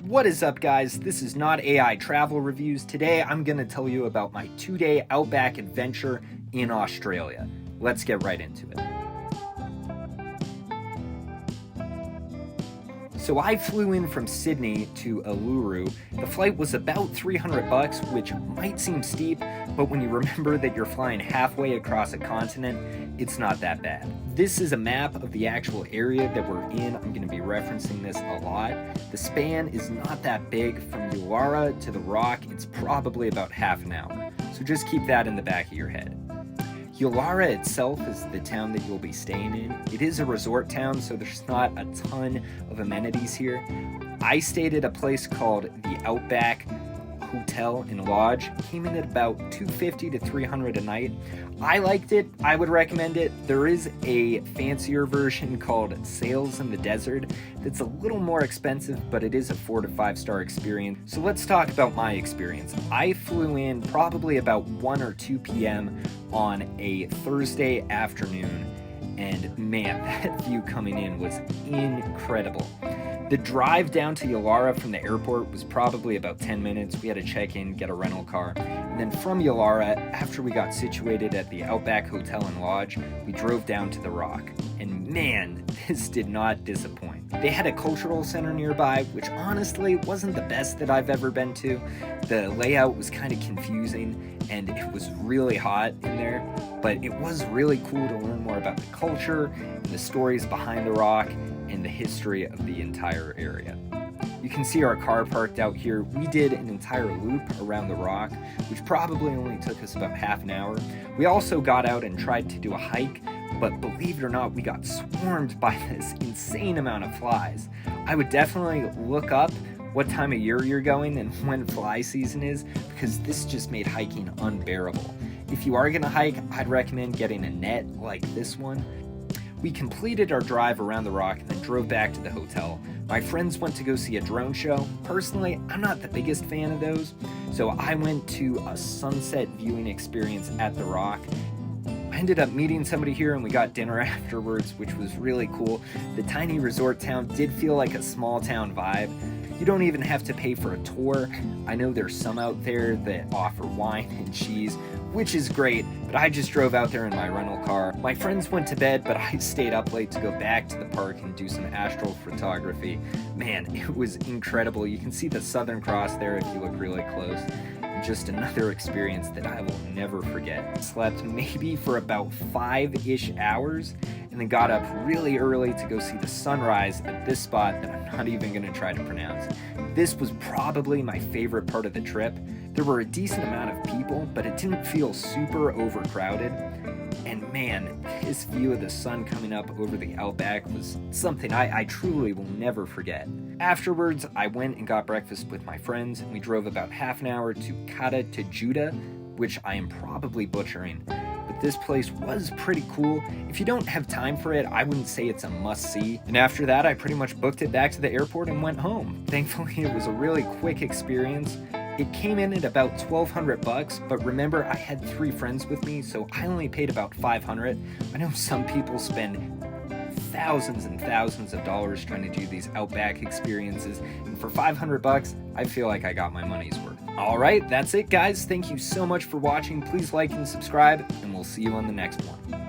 What is up, guys? This is Not AI Travel Reviews. Today I'm going to tell you about my 2-day outback adventure in Australia. Let's get right into it. So I flew in from Sydney to ULURU. The flight was about $300, which might seem steep, but when you remember that you're flying halfway across a continent, it's not that bad. This is a map of the actual area that we're in. I'm going to be referencing this a lot. The span is not that big. From ULURU to the Rock, it's probably about half an hour. So just keep that in the back of your head. ULURU itself is the town that you'll be staying in. It is a resort town, so there's not a ton of amenities here. I stayed at a place called the Outback Hotel and Lodge. Came in at about $250 to $300 a night. I liked it. I would recommend it. There is a fancier version called Sails in the Desert that's a little more expensive, but it is a 4 to 5 star experience. So let's talk about my experience. I flew in probably about 1 or 2 p.m. on a Thursday afternoon, and man, that view coming in was incredible. The drive down to ULURU from the airport was probably about 10 minutes. We had to check in, get a rental car. And then from ULURU, after we got situated at the Outback Hotel and Lodge, we drove down to the Rock. And man, this did not disappoint. They had a cultural center nearby, which honestly wasn't the best that I've ever been to. The layout was kind of confusing and it was really hot in there, but it was really cool to learn more about the culture and the stories behind the Rock and the history of the entire area. You can see our car parked out here. We did an entire loop around the Rock, which probably only took us about half an hour. We also got out and tried to do a hike, but believe it or not, we got swarmed by this insane amount of flies. I would definitely look up what time of year you're going and when fly season is, because this just made hiking unbearable. If you are gonna hike, I'd recommend getting a net like this one. We completed our drive around the Rock and then drove back to the hotel. My friends went to go see a drone show. Personally, I'm not the biggest fan of those, so I went to a sunset viewing experience at the Rock. I ended up meeting somebody here and we got dinner afterwards, which was really cool. The tiny resort town did feel like a small town vibe. You don't even have to pay for a tour. I know there's some out there that offer wine and cheese, which is great, but I just drove out there in my rental car. My friends went to bed, but I stayed up late to go back to the park and do some astral photography. Man, it was incredible. You can see the Southern Cross there if you look really close. Just another experience that I will never forget. Slept maybe for about 5-ish hours and then got up really early to go see the sunrise at this spot that I'm not even going to try to pronounce. This was probably my favorite part of the trip. There were a decent amount of people, but it didn't feel super overcrowded. And man, this view of the sun coming up over the outback was something I truly will never forget. Afterwards, I went and got breakfast with my friends, and we drove about half an hour to Kata Tajuta, which I am probably butchering. But this place was pretty cool. If you don't have time for it, I wouldn't say it's a must-see. And after that, I pretty much booked it back to the airport and went home. Thankfully, it was a really quick experience. It came in at about $1,200, but remember, I had 3 friends with me, so I only paid about $500. I know some people spend thousands and thousands of dollars trying to do these outback experiences, and for $500, I feel like I got my money's worth. All right, that's it, guys. Thank you so much for watching. Please like and subscribe, and we'll see you on the next one.